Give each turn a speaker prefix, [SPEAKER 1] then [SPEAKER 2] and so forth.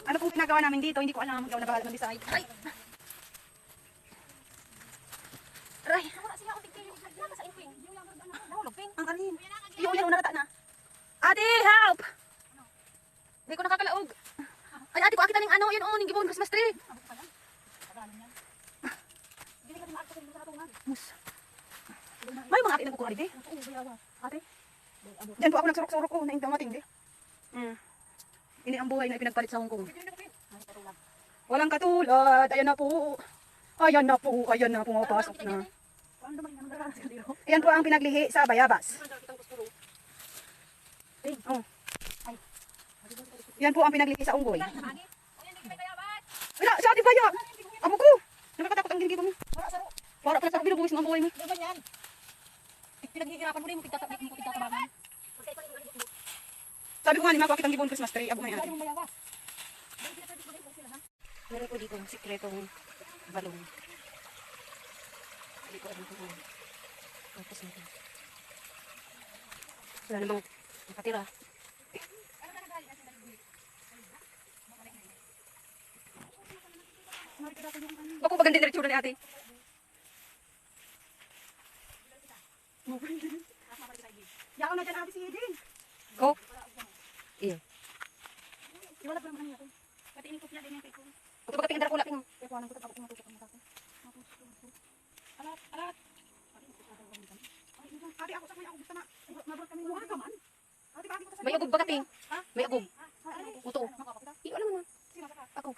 [SPEAKER 1] Ano pong ginagawa namin dito? Hindi ko alam. Ikaw na bahala mag-decide. Aray! Aray! Ang alin? Iyo, yan, narata na. Ate, help! Hindi ko nakakalaog. Ay, ate ko, akita ng ano, yun o, ng gibon Christmas tree. Mus. May mga ate nagkukuha rin, ate. Diyan po ako nagsurok-surok ko, naing damating, di. Ini ang buhay na ipinagpalit sa Hong Kong. Walang katulad, ayan na po. Ayan na po, ayan na, pumapasok na. Ayan po ang pinaglihi sa bayabas. Oh. Yan po ang pinaglihi sa unggoy. Wala, sa ating baya. Amo ko. Nakakatakot ang ginigil mo. Para pala sa binubuhis ng buhay mo.
[SPEAKER 2] Pinaghihirapan mo rin mo tigtatabangan.
[SPEAKER 1] Sabi ko nga, lima ko akit ang gibon Christmas tree. Abo na yan. Meron po dito ang sikretong balong. Hindi ko alam kung tapos natin. Wala namang nakatira. Bako maganda na ritsura ni ate. Yako na dyan ate si Edin. Oh. Iya.
[SPEAKER 2] Iwala pa naman natin. Pati inikot niya din yung kay ko.
[SPEAKER 1] Ito ba kating andara ko laking?
[SPEAKER 2] Kaya kuhanan ko tapos kumatusok ang mata ko. Alat, alat.
[SPEAKER 1] Ate ako sa kuya ako gusto na.
[SPEAKER 2] Mabot kami luha ka man.
[SPEAKER 1] May agog ba kating? May agog. Uto. Iyo alam mo na. Ako.